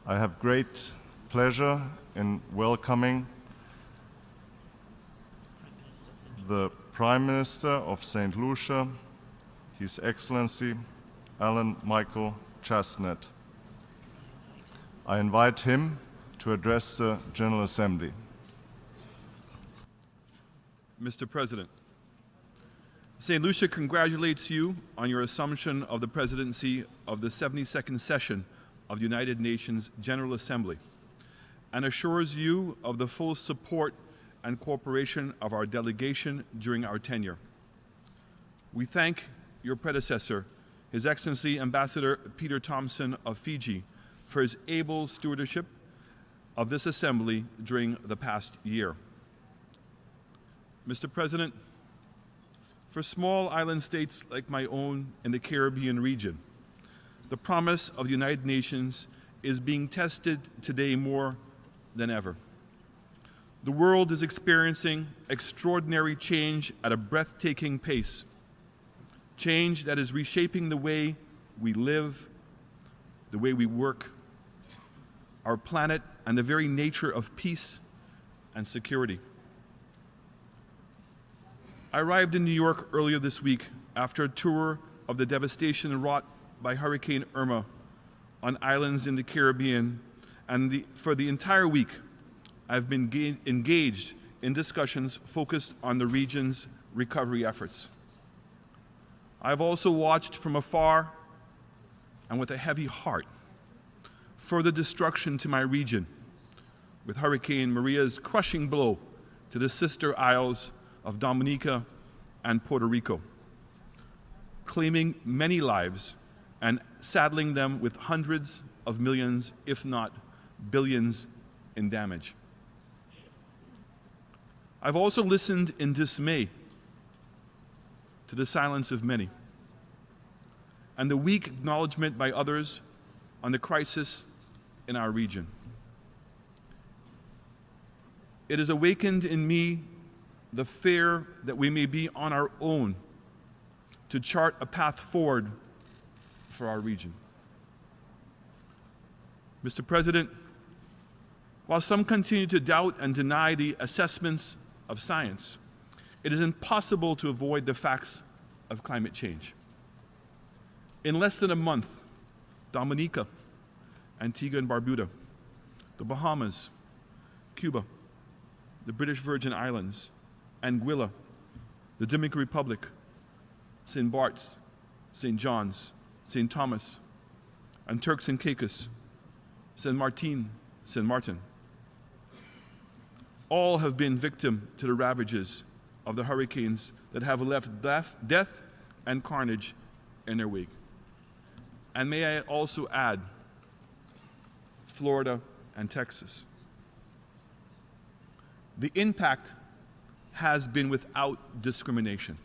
I have great pleasure in welcoming the Prime Minister of St. Lucia, His Excellency Alan Michael Chastanet. I invite him to address the General Assembly. Mr. President, St. Lucia congratulates you on your assumption of the presidency of the 72nd session of the United Nations General Assembly and assures you of the full support and cooperation of our delegation during our tenure. We thank your predecessor, His Excellency Ambassador Peter Thompson of Fiji, for his able stewardship of this assembly during the past year. Mr. President, for small island states like my own in the Caribbean region, the promise of the United Nations is being tested today more than ever. The world is experiencing extraordinary change at a breathtaking pace, change that is reshaping the way we live, the way we work, our planet, and the very nature of peace and security. I arrived in New York earlier this week after a tour of the devastation wrought by Hurricane Irma on islands in the Caribbean, and for the entire week I've been engaged in discussions focused on the region's recovery efforts. I've also watched from afar and with a heavy heart further destruction to my region, with Hurricane Maria's crushing blow to the sister isles of Dominica and Puerto Rico, claiming many lives and saddling them with hundreds of millions, if not billions, in damage. I've also listened in dismay to the silence of many and the weak acknowledgement by others on the crisis in our region. It has awakened in me the fear that we may be on our own to chart a path forward for our region. Mr. President, while some continue to doubt and deny the assessments of science, it is impossible to avoid the facts of climate change. In less than a month, Dominica, Antigua and Barbuda, the Bahamas, Cuba, the British Virgin Islands, Anguilla, the Dominican Republic, St. Bart's, St. John's, St. Thomas, and Turks and Caicos, St. Martin, St. Martin. All have been victim to the ravages of the hurricanes that have left death and carnage in their wake. And may I also add, Florida and Texas. The impact has been without discrimination.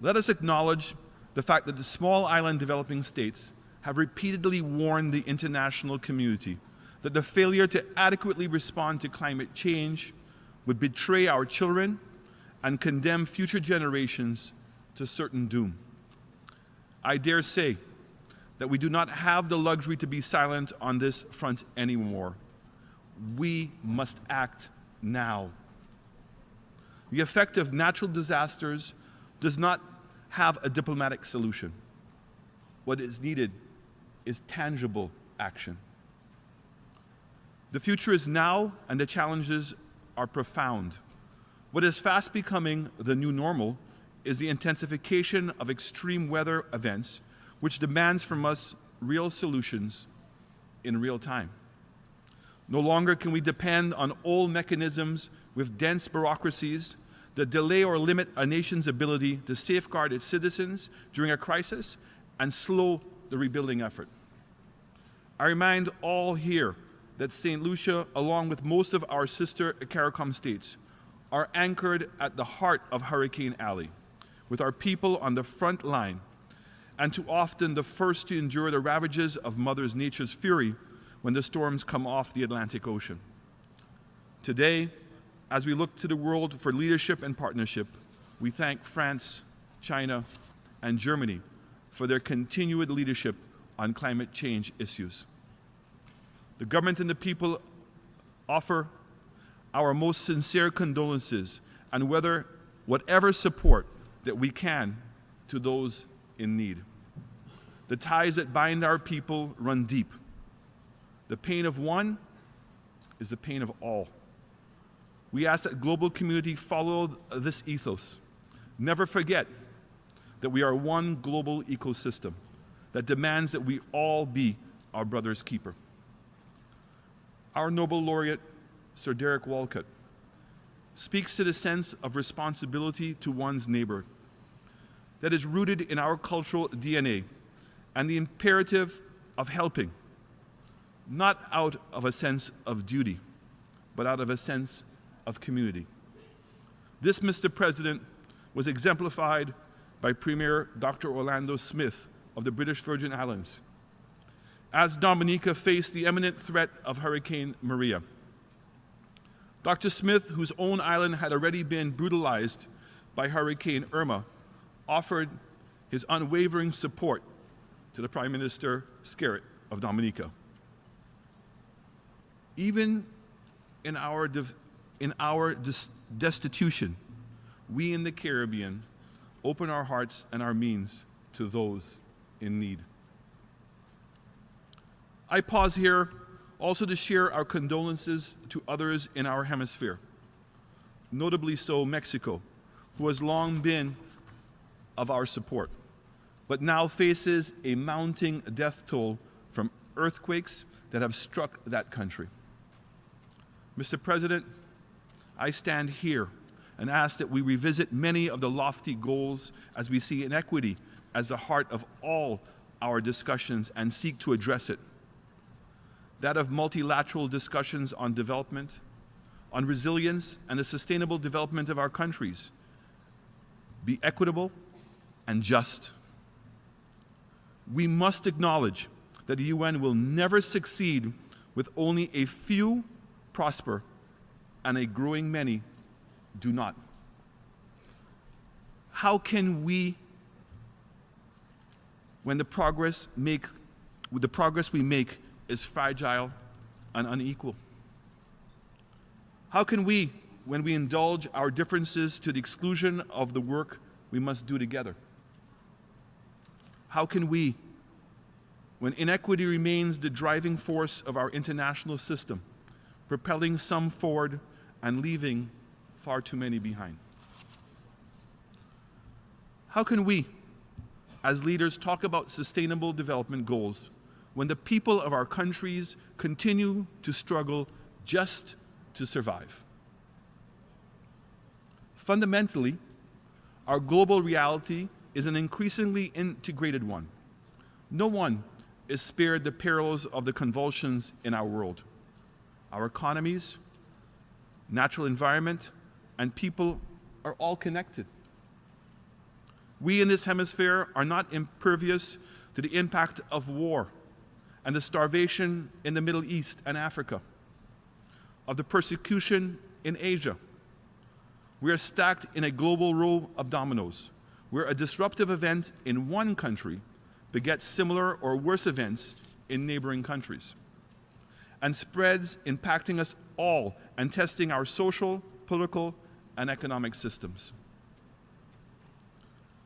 Let us acknowledge the fact that the small island developing states have repeatedly warned the international community that the failure to adequately respond to climate change would betray our children and condemn future generations to certain doom. I dare say that we do not have the luxury to be silent on this front anymore. We must act now. The effect of natural disasters does not have a diplomatic solution. What is needed is tangible action. The future is now, and the challenges are profound. What is fast becoming the new normal is the intensification of extreme weather events, which demands from us real solutions in real time. No longer can we depend on old mechanisms with dense bureaucracies that delay or limit a nation's ability to safeguard its citizens during a crisis and slow the rebuilding effort. I remind all here that St. Lucia, along with most of our sister CARICOM states, are anchored at the heart of Hurricane Alley, with our people on the front line, and too often the first to endure the ravages of Mother Nature's fury when the storms come off the Atlantic Ocean. Today, as we look to the world for leadership and partnership, we thank France, China, and Germany for their continued leadership on climate change issues. The government and the people offer our most sincere condolences and whatever support that we can to those in need. The ties that bind our people run deep. The pain of one is the pain of all. We ask that global community follow this ethos. Never forget that we are one global ecosystem that demands that we all be our brother's keeper. Our Nobel laureate, Sir Derek Walcott, speaks to the sense of responsibility to one's neighbor that is rooted in our cultural DNA and the imperative of helping, not out of a sense of duty, but out of a sense of community. This, Mr. President, was exemplified by Premier Dr. Orlando Smith of the British Virgin Islands, as Dominica faced the imminent threat of Hurricane Maria. Dr. Smith, whose own island had already been brutalized by Hurricane Irma, offered his unwavering support to the Prime Minister Skerritt of Dominica. Even in our destitution, we in the Caribbean open our hearts and our means to those in need. I pause here also to share our condolences to others in our hemisphere, notably so Mexico, who has long been of our support, but now faces a mounting death toll from earthquakes that have struck that country. Mr. President, I stand here and ask that we revisit many of the lofty goals as we see inequity as the heart of all our discussions and seek to address it. That of multilateral discussions on development, on resilience and the sustainable development of our countries, be equitable and just. We must acknowledge that the UN will never succeed with only a few prosper and a growing many do not. How can we, when the progress we make is fragile and unequal? How can we, when we indulge our differences to the exclusion of the work we must do together? How can we, when inequity remains the driving force of our international system, propelling some forward and leaving far too many behind? How can we, as leaders, talk about sustainable development goals when the people of our countries continue to struggle just to survive? Fundamentally, our global reality is an increasingly integrated one. No one is spared the perils of the convulsions in our world. Our economies, natural environment, and people are all connected. We in this hemisphere are not impervious to the impact of war and the starvation in the Middle East and Africa, of the persecution in Asia. We are stacked in a global row of dominoes, where a disruptive event in one country begets similar or worse events in neighboring countries, and spreads, impacting us all and testing our social, political, and economic systems.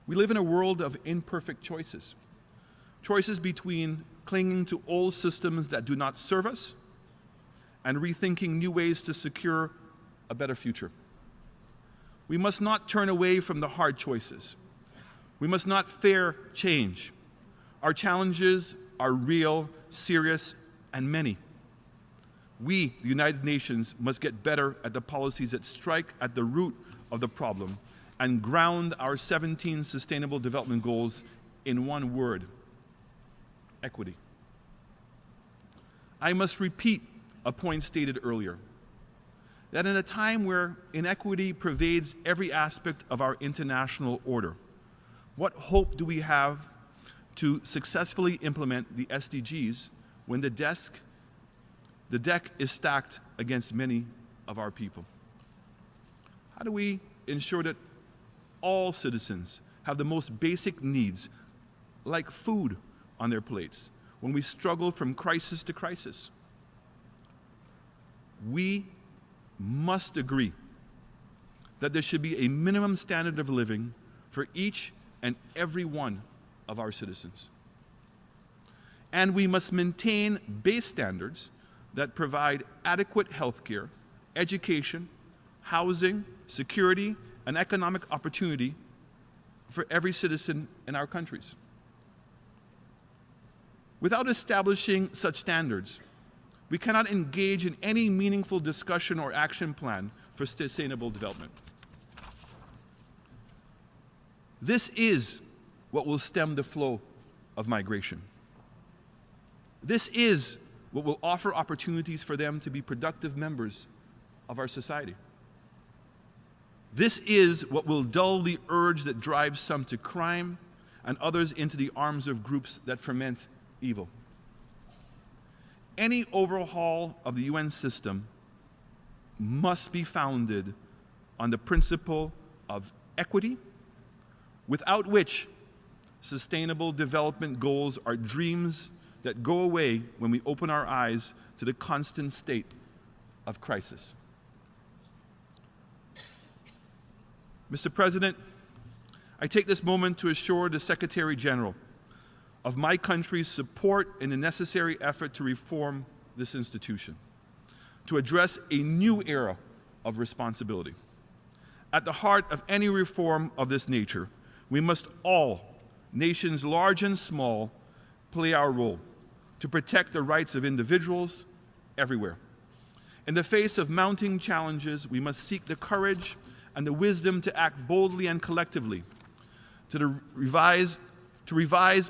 We live in a world of imperfect choices. Choices between clinging to old systems that do not serve us and rethinking new ways to secure a better future. We must not turn away from the hard choices. We must not fear change. Our challenges are real, serious, and many. We, the United Nations, must get better at the policies that strike at the root of the problem and ground our 17 Sustainable Development Goals in one word: equity. I must repeat a point stated earlier, that in a time where inequity pervades every aspect of our international order, what hope do we have to successfully implement the SDGs when the deck is stacked against many of our people? How do we ensure that all citizens have the most basic needs, like food, on their plates, when we struggle from crisis to crisis. We must agree that there should be a minimum standard of living for each and every one of our citizens. And we must maintain base standards that provide adequate health care, education, housing, security, and economic opportunity for every citizen in our countries. Without establishing such standards, we cannot engage in any meaningful discussion or action plan for sustainable development. This is what will stem the flow of migration. This is what will offer opportunities for them to be productive members of our society. This is what will dull the urge that drives some to crime and others into the arms of groups that foment evil. Any overhaul of the UN system must be founded on the principle of equity, without which sustainable development goals are dreams that go away when we open our eyes to the constant state of crisis. Mr. President, I take this moment to assure the Secretary General of my country's support in the necessary effort to reform this institution, to address a new era of responsibility. At the heart of any reform of this nature, we must all, nations large and small, play our role to protect the rights of individuals everywhere. In the face of mounting challenges, we must seek the courage and the wisdom to act boldly and collectively, to revise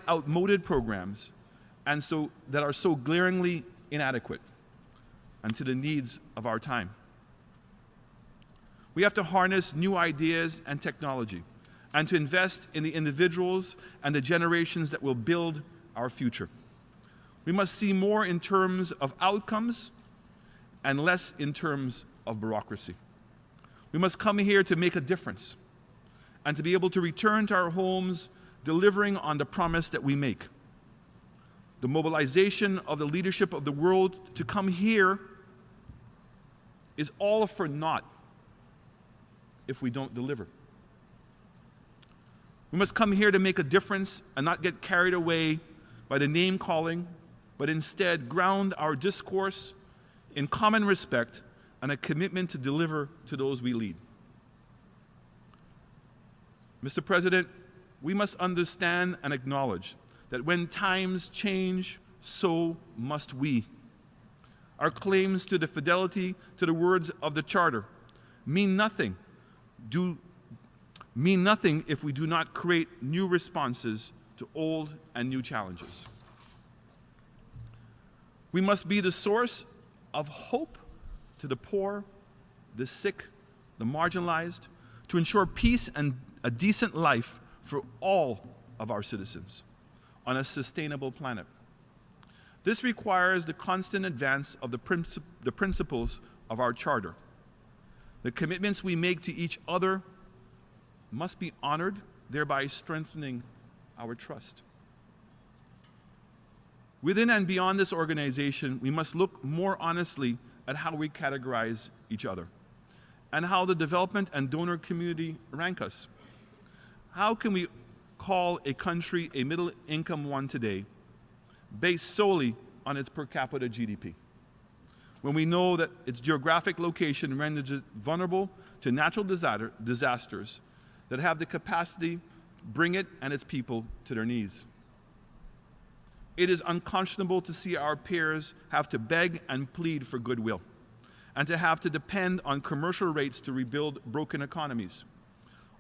outmoded programs and that are so glaringly inadequate and to the needs of our time. We have to harness new ideas and technology and to invest in the individuals and the generations that will build our future. We must see more in terms of outcomes and less in terms of bureaucracy. We must come here to make a difference and to be able to return to our homes delivering on the promise that we make. The mobilization of the leadership of the world to come here is all for naught if we don't deliver. We must come here to make a difference and not get carried away by the name calling, but instead ground our discourse in common respect and a commitment to deliver to those we lead. Mr. President, we must understand and acknowledge that when times change, so must we. Our claims to the fidelity to the words of the Charter mean nothing if we do not create new responses to old and new challenges. We must be the source of hope to the poor, the sick, the marginalized, to ensure peace and a decent life for all of our citizens on a sustainable planet. This requires the constant advance of the principles of our Charter. The commitments we make to each other must be honored, thereby strengthening our trust. Within and beyond this organization, we must look more honestly at how we categorize each other and how the development and donor community rank us. How can we call a country a middle-income one today based solely on its per capita GDP, when we know that its geographic location renders it vulnerable to natural disasters that have the capacity to bring it and its people to their knees? It is unconscionable to see our peers have to beg and plead for goodwill and to have to depend on commercial rates to rebuild broken economies,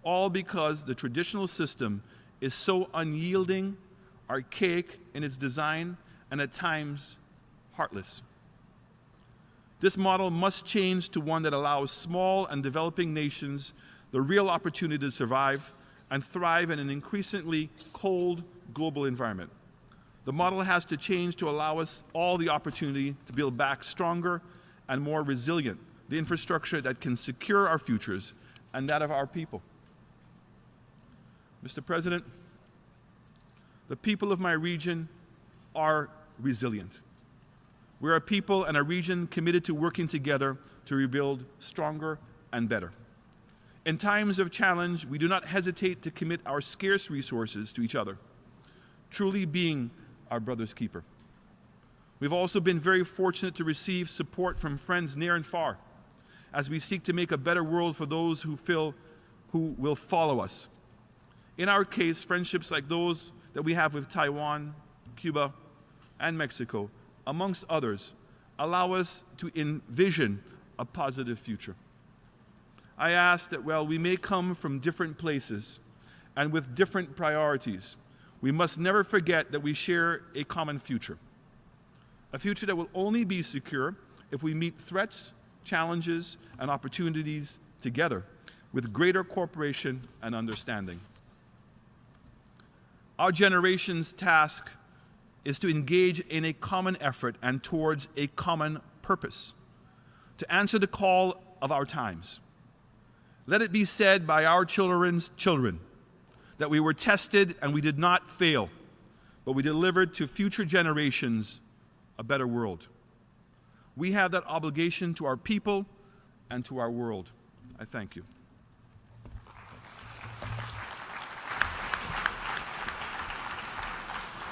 all because the traditional system is so unyielding, archaic in its design, and at times heartless. This model must change to one that allows small and developing nations the real opportunity to survive and thrive in an increasingly cold global environment. The model has to change to allow us all the opportunity to build back stronger and more resilient, the infrastructure that can secure our futures and that of our people. Mr. President, the people of my region are resilient. We're a people and a region committed to working together to rebuild stronger and better. In times of challenge, we do not hesitate to commit our scarce resources to each other, truly being our brother's keeper. We've also been very fortunate to receive support from friends near and far as we seek to make a better world for those who will follow us. In our case, friendships like those that we have with Taiwan, Cuba, and Mexico, amongst others, allow us to envision a positive future. I ask that while we may come from different places and with different priorities, we must never forget that we share a common future. A future that will only be secure if we meet threats, challenges, and opportunities together with greater cooperation and understanding. Our generation's task is to engage in a common effort and towards a common purpose, to answer the call of our times. Let it be said by our children's children that we were tested and we did not fail, but we delivered to future generations a better world. We have that obligation to our people and to our world. I thank you.